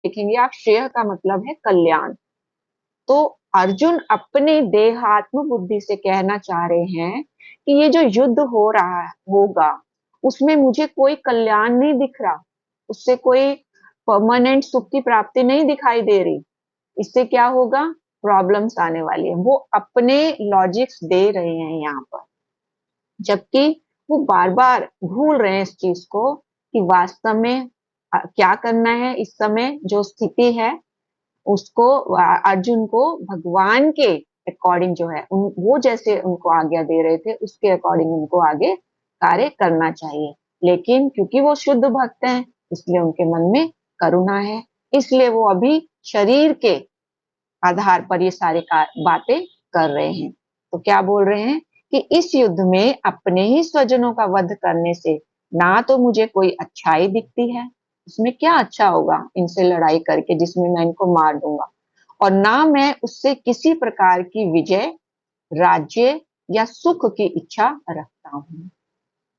देखेंगे आप, श्रेय का मतलब है कल्याण। तो अर्जुन अपने देहात्म बुद्धि से कहना चाह रहे हैं कि ये जो युद्ध हो रहा होगा उसमें मुझे कोई कल्याण नहीं दिख रहा, उससे कोई परमानेंट सुख की प्राप्ति नहीं दिखाई दे रही। इससे क्या होगा, प्रॉब्लम्स आने वाली है। वो अपने लॉजिक्स दे रहे हैं यहाँ पर, जबकि वो बार बार भूल रहे हैं इस चीज को कि वास्तव में क्या करना है। इस समय जो स्थिति है उसको अर्जुन को भगवान के अकॉर्डिंग जो है वो जैसे उनको आज्ञा दे रहे थे उसके अकॉर्डिंग उनको आगे कार्य करना चाहिए। लेकिन क्योंकि वो शुद्ध भक्त हैं इसलिए उनके मन में करुणा है, इसलिए वो अभी शरीर के आधार पर ये सारे बातें कर रहे हैं। तो क्या बोल रहे हैं कि इस युद्ध में अपने ही स्वजनों का वध करने से ना तो मुझे कोई अच्छाई दिखती है, इसमें क्या अच्छा होगा इनसे लड़ाई करके जिसमें मैं इनको मार दूंगा, और ना मैं उससे किसी प्रकार की विजय, राज्य या सुख की इच्छा रखता हूं।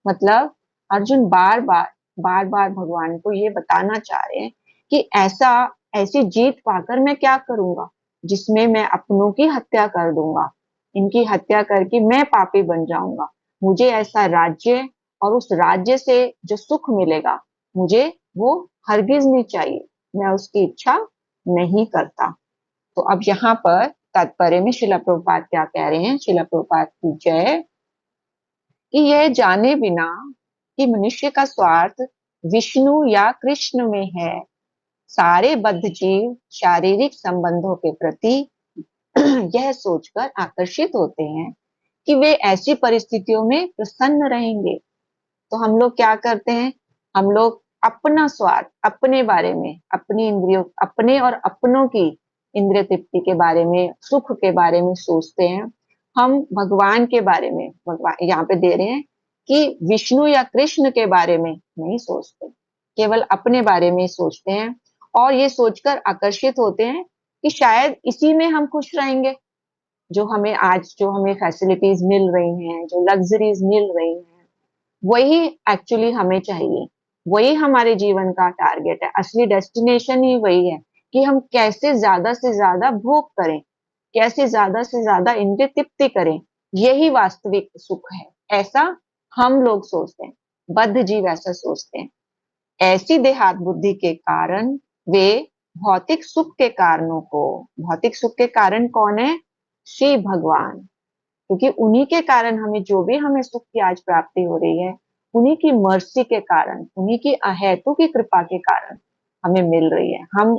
मतलब अर्जुन बार बार भगवान को ये बताना चाह रहे हैं कि ऐसा ऐसी जीत पाकर मैं क्या करूंगा जिसमें मैं अपनों की हत्या कर दूंगा, इनकी हत्या करके मैं पापी बन जाऊंगा। मुझे ऐसा राज्य और उस राज्य से जो सुख मिलेगा मुझे वो हरगिज नहीं चाहिए, मैं उसकी इच्छा नहीं करता। तो अब यहाँ पर तात्पर्य में शिला प्रभुपाद क्या कह रहे हैं, शिला प्रभुपाद की जय, कि यह जाने बिना कि मनुष्य का स्वार्थ विष्णु या कृष्ण में है, सारे बद्ध जीव शारीरिक संबंधों के प्रति यह सोचकर आकर्षित होते हैं कि वे ऐसी परिस्थितियों में प्रसन्न रहेंगे। तो हम लोग क्या करते हैं, हम लोग अपना स्वार्थ, अपने बारे में, अपनी इंद्रियों, अपने और अपनों की इंद्रिय तृप्ति के बारे में, सुख के बारे में सोचते हैं। हम भगवान के बारे में, भगवान यहाँ पे दे रहे हैं कि विष्णु या कृष्ण के बारे में नहीं सोचते, केवल अपने बारे में ही सोचते हैं। और ये सोचकर आकर्षित होते हैं कि शायद इसी में हम खुश रहेंगे, जो हमें आज, जो हमें फैसिलिटीज मिल रही हैं, जो लग्जरीज मिल रही हैं, वही एक्चुअली हमें चाहिए, वही हमारे जीवन का टारगेट है। असली डेस्टिनेशन ही वही है कि हम कैसे ज्यादा से ज्यादा भोग करें, कैसे ज्यादा से ज्यादा इंद्रिय तृप्ति करें, यही वास्तविक सुख है। ऐसा हम लोग सोचते हैं, बद्ध जीव ऐसा सोचते हैं। ऐसी देहात बुद्धि के कारण वे भौतिक सुख के कारणों को, भौतिक सुख के कारण कौन है, श्री भगवान, क्योंकि उन्हीं के कारण हमें जो भी हमें सुख की आज प्राप्ति हो रही है उन्हीं की मर्सी के कारण, उन्हीं की अहेतु की कृपा के कारण हमें मिल रही है। हम